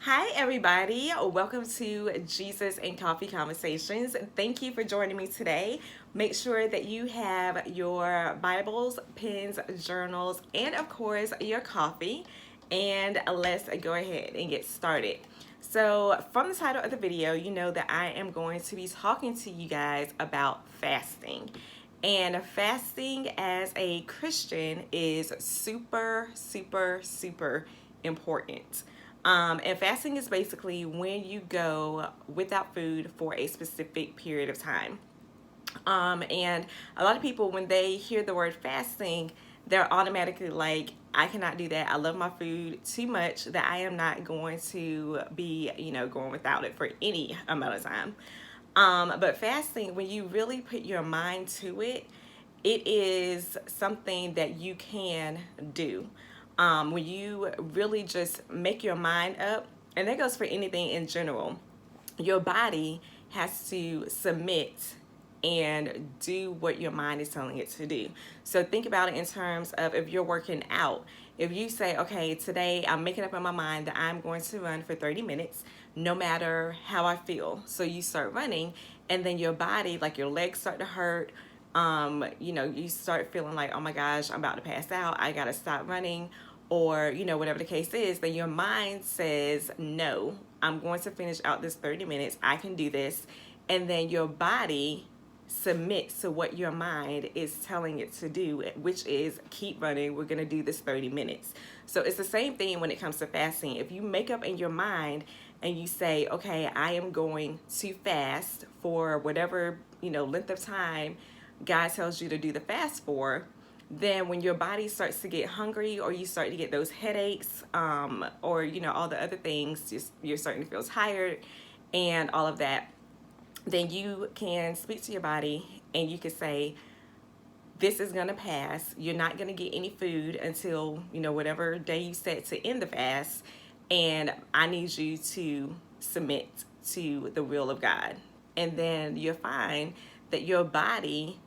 Hi, everybody. Welcome to Jesus and Coffee Conversations. Thank you for joining me today. Make sure that you have your Bibles, pens, journals, and of course, your coffee. And let's go ahead and get started. So, from the title of the video, you know that I am going to be talking to you guys about fasting. And fasting as a Christian is super important. And fasting is basically when you go without food for a specific period of time. And a lot of people, when they hear the word fasting, they're automatically like, I cannot do that. I love my food too much that I am not going to be, going without it for any amount of time. But fasting, when you really put your mind to it, it is something that you can do. When you really just make your mind up, and that goes for anything in general, your body has to submit and do what your mind is telling it to do. So think about it in terms of if you're working out. If you say, okay, today I'm making up in my mind that I'm going to run for 30 minutes, no matter how I feel. So you start running, and then your body, like your legs start to hurt. You start feeling like, oh my gosh, I'm about to pass out. I got to stop running, or, whatever the case is, then your mind says, no, I'm going to finish out this 30 minutes. I can do this. And then your body submits to what your mind is telling it to do, which is keep running. We're going to do this 30 minutes. So it's the same thing when it comes to fasting. If you make up in your mind and you say, okay, I am going to fast for whatever, length of time God tells you to do the fast for, then when your body starts to get hungry, or you start to get those headaches, or all the other things, you're starting to feel tired and all of that, then you can speak to your body and you can say, this is going to pass. You're not going to get any food until whatever day you set to end the fast, and I need you to submit to the will of God. And then you'll find that your body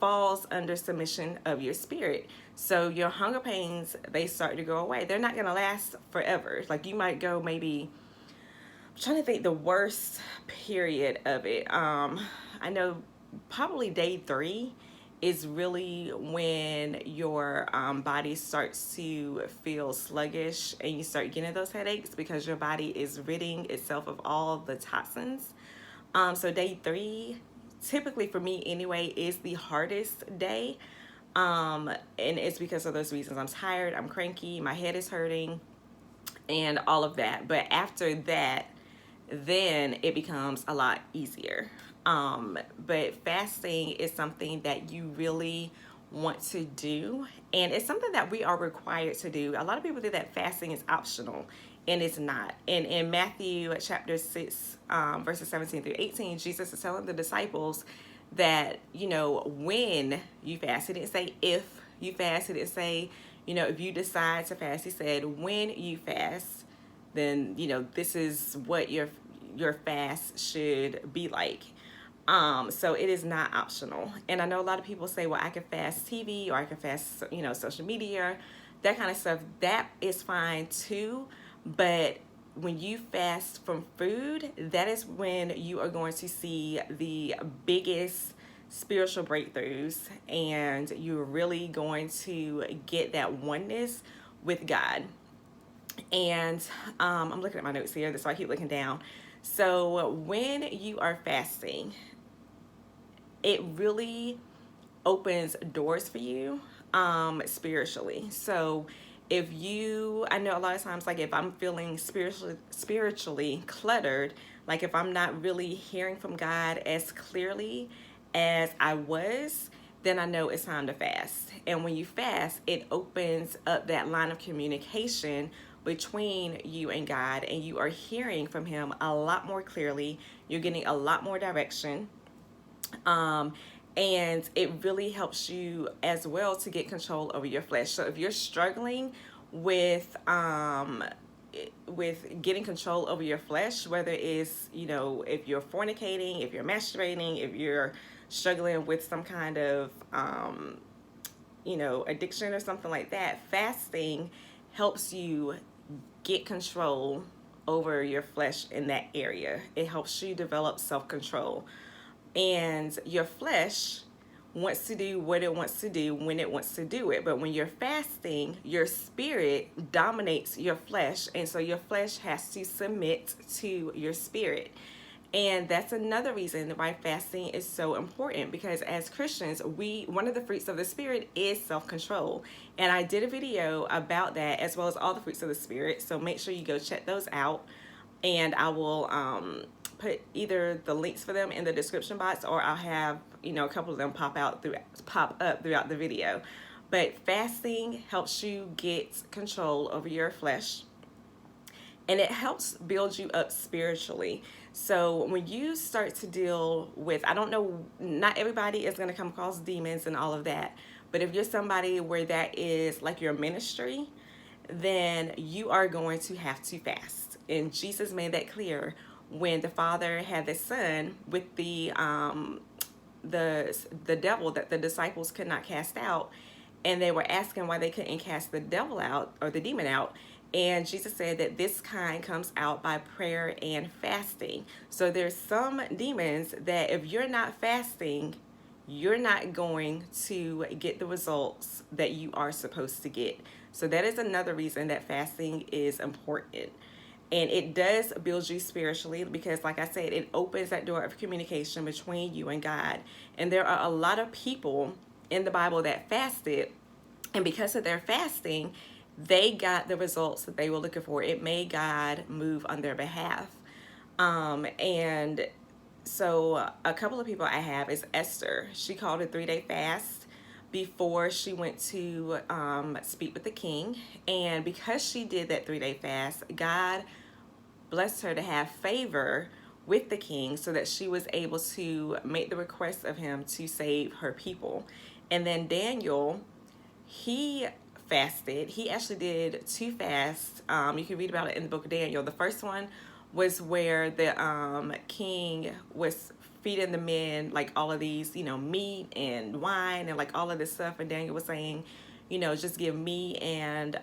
falls under submission of your spirit. So your hunger pains, they start to go away. They're not going to last forever. Like you might go maybe, I'm trying to think the worst period of it. I know probably day 3 is really when your body starts to feel sluggish and you start getting those headaches because your body is ridding itself of all the toxins. So day 3, typically for me anyway, is the hardest day. And it's because of those reasons. I'm tired, I'm cranky, my head is hurting, and all of that. But after that, then it becomes a lot easier. But fasting is something that you really want to do, and it's something that we are required to do. A lot of people think that fasting is optional, and it's not. And in Matthew chapter 6, verses 17 through 18, Jesus is telling the disciples that, when you fast, he didn't say if you fast, he didn't say, if you decide to fast. He said, when you fast, then, this is what your fast should be like. So it is not optional. And I know a lot of people say, well, I can fast TV, or I can fast, social media, that kind of stuff. That is fine too. But when you fast from food, that is when you are going to see the biggest spiritual breakthroughs, and you're really going to get that oneness with God. And I'm looking at my notes here, that's why I keep looking down. So when you are fasting, it really opens doors for you spiritually. So I know a lot of times, like if I'm feeling spiritually cluttered, like if I'm not really hearing from God as clearly as I was, then I know it's time to fast. And when you fast, it opens up that line of communication between you and God, and you are hearing from him a lot more clearly. You're getting a lot more direction. And it really helps you as well to get control over your flesh. So if you're struggling with getting control over your flesh, whether it's, if you're fornicating, if you're masturbating, if you're struggling with some kind of, addiction or something like that, fasting helps you get control over your flesh in that area. It helps you develop self-control. And your flesh wants to do what it wants to do when it wants to do it. But when you're fasting, your spirit dominates your flesh. And so your flesh has to submit to your spirit. And that's another reason why fasting is so important, because as Christians, one of the fruits of the Spirit is self-control. And I did a video about that, as well as all the fruits of the Spirit. So make sure you go check those out. And I will put either the links for them in the description box, or I'll have, a couple of them pop up throughout the video. But fasting helps you get control over your flesh, and it helps build you up spiritually. So when you start to deal with, I don't know, not everybody is going to come across demons and all of that, but if you're somebody where that is like your ministry, then you are going to have to fast. And Jesus made that clear when the Father had the Son with the devil that the disciples could not cast out, and they were asking why they couldn't cast the devil out, or the demon out. And Jesus said that this kind comes out by prayer and fasting. So there's some demons that if you're not fasting, you're not going to get the results that you are supposed to get. So that is another reason that fasting is important. And it does build you spiritually, because like I said, it opens that door of communication between you and God. And there are a lot of people in the Bible that fasted, and because of their fasting, they got the results that they were looking for. It made God move on their behalf. And so a couple of people I have is Esther. She called a 3-day fast before she went to speak with the king. And because she did that 3-day fast, God blessed her to have favor with the king, so that she was able to make the request of him to save her people. And then Daniel, he fasted. He actually did 2 fasts. You can read about it in the book of Daniel. The first one was where the king was feeding the men like all of these, meat and wine and like all of this stuff. And Daniel was saying, just give me and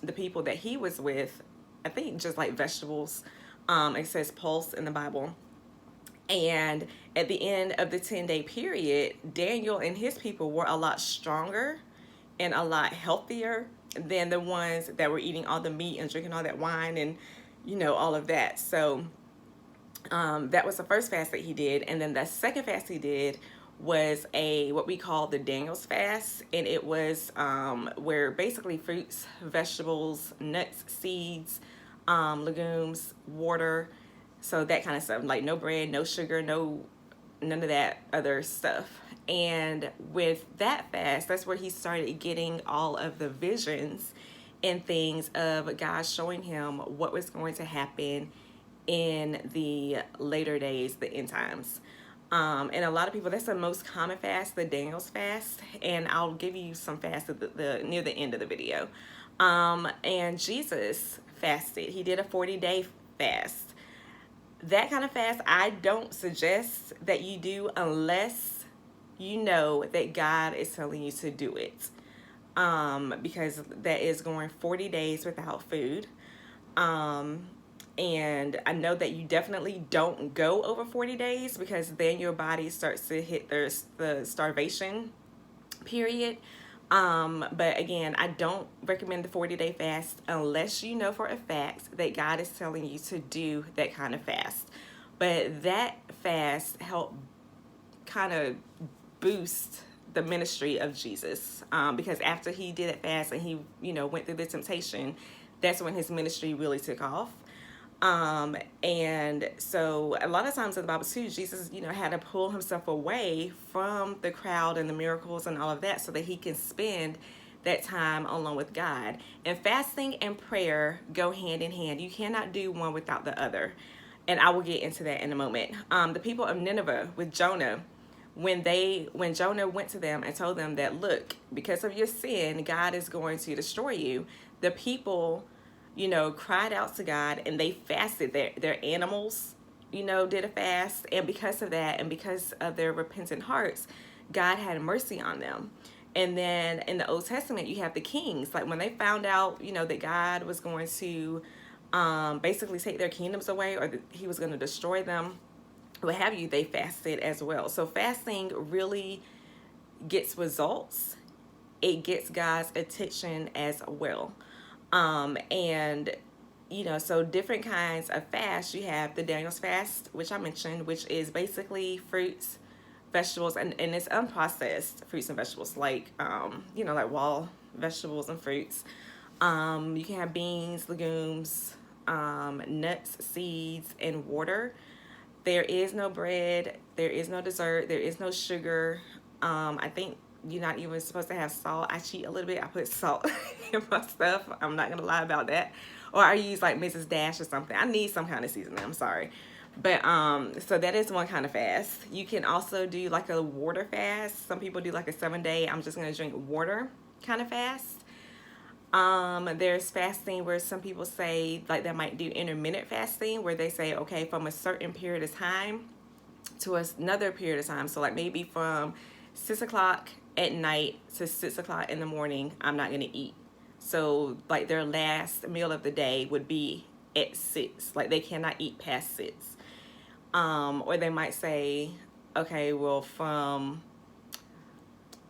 the people that he was with, I think, just like vegetables. It says pulse in the Bible. And at the end of the 10-day period, Daniel and his people were a lot stronger and a lot healthier than the ones that were eating all the meat and drinking all that wine and, all of that. So that was the first fast that he did. And then the second fast he did was what we call the Daniel's fast. And it was where basically fruits, vegetables, nuts, seeds, legumes, water, so that kind of stuff, like no bread, no sugar, none of that other stuff. And with that fast, that's where he started getting all of the visions and things of God showing him what was going to happen in the later days, the end times. And a lot of people, that's the most common fast, the Daniel's fast. And I'll give you some fasts at near the end of the video. And Jesus fasted. He did a 40-day fast. That kind of fast, I don't suggest that you do unless you know that God is telling you to do it. Because that is going 40 days without food. And I know that you definitely don't go over 40 days, because then your body starts to hit the starvation period. But again, I don't recommend the 40-day fast unless you know for a fact that God is telling you to do that kind of fast. But that fast helped kind of boost the ministry of Jesus, because after he did that fast and he, went through the temptation, that's when his ministry really took off. And so a lot of times in the Bible too, Jesus, had to pull himself away from the crowd and the miracles and all of that, so that he can spend that time alone with God. And fasting and prayer go hand in hand. You cannot do one without the other. And I will get into that in a moment. The people of Nineveh with Jonah, when Jonah went to them and told them that, look, because of your sin, God is going to destroy you, the people, cried out to God, and they fasted. Their animals, did a fast. And because of that, and because of their repentant hearts, God had mercy on them. And then in the Old Testament, you have the kings. Like when they found out, that God was going to basically take their kingdoms away, or he was going to destroy them, what have you, they fasted as well. So fasting really gets results. It gets God's attention as well. And so different kinds of fast. You have the Daniel's fast, which I mentioned, which is basically fruits, vegetables, and it's unprocessed fruits and vegetables, like like raw vegetables and fruits. You can have beans, legumes, nuts, seeds, and water. There is no bread, there is no dessert, there is no sugar. I think you're not even supposed to have salt. I cheat a little bit. I put salt in my stuff. I'm not gonna lie about that. Or I use like Mrs. Dash or something. I need some kind of seasoning. I'm sorry. But so that is one kind of fast. You can also do like a water fast. Some people do like a 7-day, I'm just gonna drink water kind of fast. There's fasting where some people say like they might do intermittent fasting, where they say, okay, from a certain period of time to another period of time. So like maybe from 6 o'clock at night to 6 o'clock in the morning, I'm not gonna eat. So like their last meal of the day would be at 6. Like they cannot eat past 6. Or they might say, okay, well from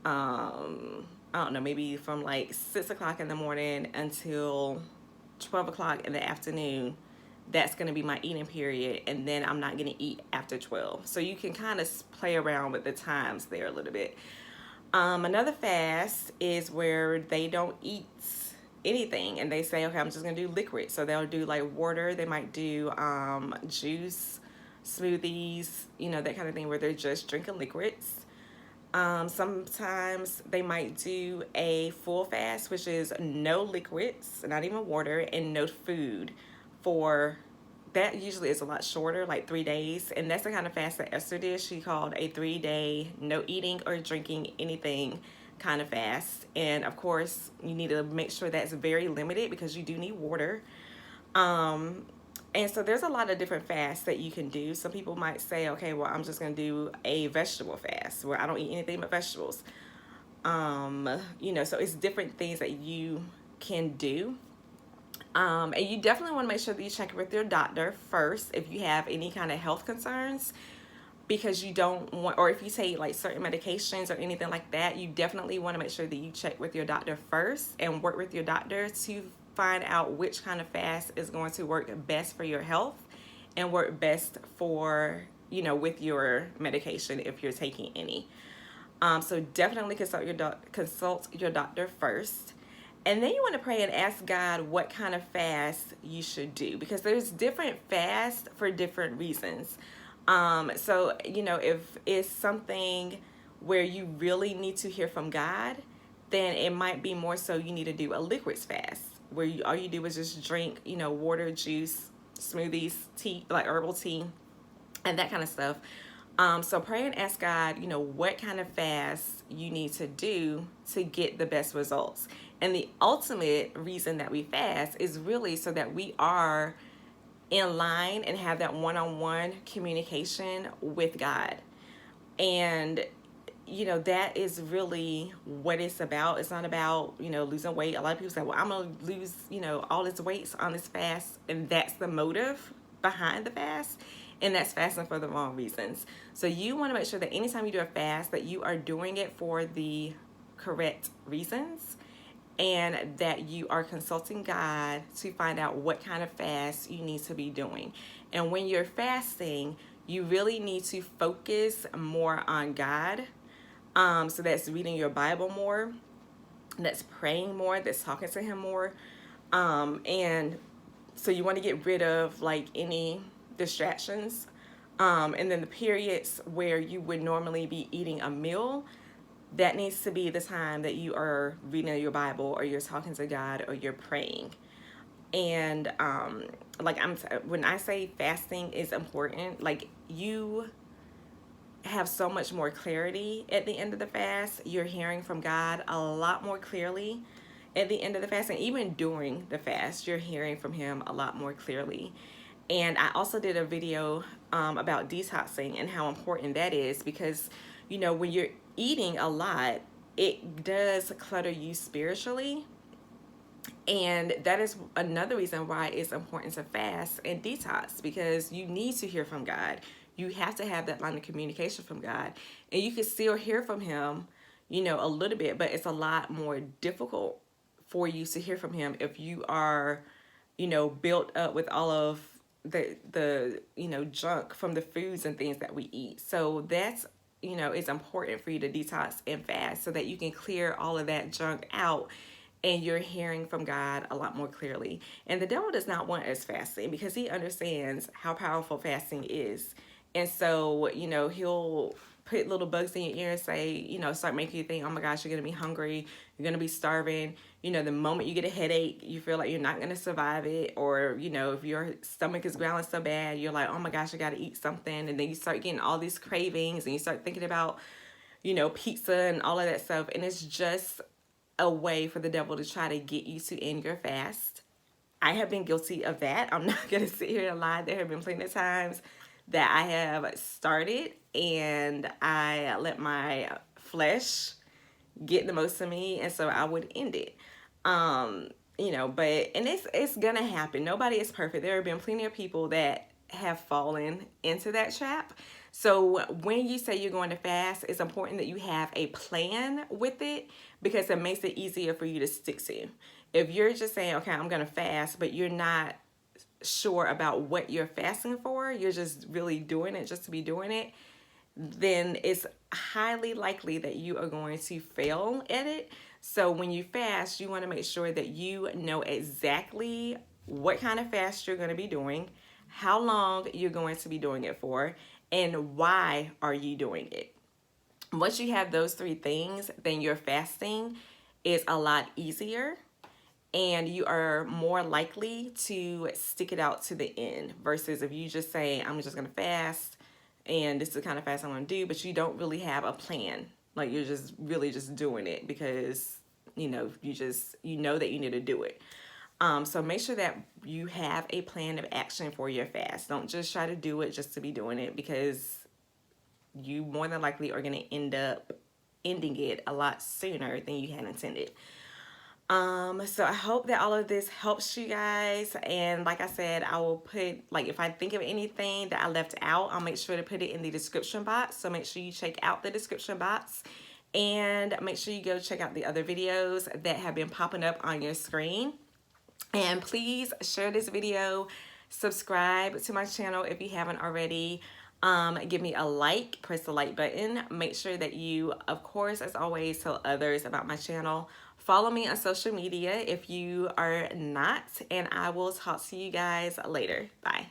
I don't know, maybe from like 6 o'clock in the morning until 12 o'clock in the afternoon, that's going to be my eating period, and then I'm not going to eat after 12. So you can kind of play around with the times there a little bit. Another fast is where they don't eat anything, and they say, okay, I'm just going to do liquid. So they'll do like water, they might do juice, smoothies, that kind of thing, where they're just drinking liquids. Sometimes they might do a full fast, which is no liquids, not even water, and no food. For that usually is a lot shorter, like 3 days. And that's the kind of fast that Esther did. She called a 3-day no eating or drinking anything kind of fast. And of course, you need to make sure that's very limited, because you do need water. And so there's a lot of different fasts that you can do. Some people might say, okay, well, I'm just going to do a vegetable fast where I don't eat anything but vegetables. So it's different things that you can do. And you definitely want to make sure that you check with your doctor first if you have any kind of health concerns, because you don't want, or if you take like certain medications or anything like that, you definitely want to make sure that you check with your doctor first and work with your doctor to find out which kind of fast is going to work best for your health and work best for, with your medication if you're taking any. So definitely consult your doctor first. And then you want to pray and ask God what kind of fast you should do, because there's different fasts for different reasons. So, if it's something where you really need to hear from God, then it might be more so you need to do a liquids fast, where all you do is just drink, water, juice, smoothies, tea, like herbal tea, and that kind of stuff. So pray and ask God, what kind of fast you need to do to get the best results. And the ultimate reason that we fast is really so that we are in line and have that one-on-one communication with God. And that is really what it's about. It's not about, losing weight. A lot of people say, well, I'm going to lose, all this weight on this fast. And that's the motive behind the fast. And that's fasting for the wrong reasons. So you want to make sure that anytime you do a fast, that you are doing it for the correct reasons, and that you are consulting God to find out what kind of fast you need to be doing. And when you're fasting, you really need to focus more on God. So that's reading your Bible more, that's praying more, that's talking to Him more. And so you want to get rid of like any distractions. And then the periods where you would normally be eating a meal, that needs to be the time that you are reading your Bible, or you're talking to God, or you're praying. And when I say fasting is important, like you have so much more clarity at the end of the fast. You're hearing from God a lot more clearly at the end of the fast, and even during the fast, you're hearing from Him a lot more clearly. And I also did a video about detoxing and how important that is, because when you're eating a lot, it does clutter you spiritually. And that is another reason why it's important to fast and detox, because you need to hear from God. You have to have that line of communication from God. And you can still hear from Him, a little bit, but it's a lot more difficult for you to hear from Him if you are, built up with all of the junk from the foods and things that we eat. So that's, it's important for you to detox and fast so that you can clear all of that junk out and you're hearing from God a lot more clearly. And the devil does not want us fasting because he understands how powerful fasting is. And so, he'll put little bugs in your ear and say, start making you think, oh my gosh, you're going to be hungry. You're going to be starving. The moment you get a headache, you feel like you're not going to survive it. Or, if your stomach is growling so bad, you're like, oh my gosh, I got to eat something. And then you start getting all these cravings and you start thinking about, pizza and all of that stuff. And it's just a way for the devil to try to get you to end your fast. I have been guilty of that. I'm not going to sit here and lie. There have been plenty of times that I have started and I let my flesh get the most of me, and so I would end it. But it's gonna happen. Nobody is perfect. There have been plenty of people that have fallen into that trap. So when you say you're going to fast, it's important that you have a plan with it because it makes it easier for you to stick to. If you're just saying, okay, I'm going to fast, but you're not sure about what you're fasting for, you're just really doing it just to be doing it, then it's highly likely that you are going to fail at it. So when you fast, you want to make sure that you know exactly what kind of fast you're going to be doing, how long you're going to be doing it for, and why are you doing it. Once you have those three things, then your fasting is a lot easier and you are more likely to stick it out to the end versus if you just say, I'm just going to fast and this is the kind of fast I'm going to do, but you don't really have a plan. Like you're just really just doing it because, you know that you need to do it. So make sure that you have a plan of action for your fast. Don't just try to do it just to be doing it because you more than likely are going to end up ending it a lot sooner than you had intended. So I hope that all of this helps you guys. And like I said, I will put, if I think of anything that I left out, I'll make sure to put it in the description box. So make sure you check out the description box and make sure you go check out the other videos that have been popping up on your screen. And please share this video, subscribe to my channel if you haven't already. Give me a like, press the like button. Make sure that you, of course, as always, tell others about my channel. Follow me on social media if you are not, and I will talk to you guys later. Bye.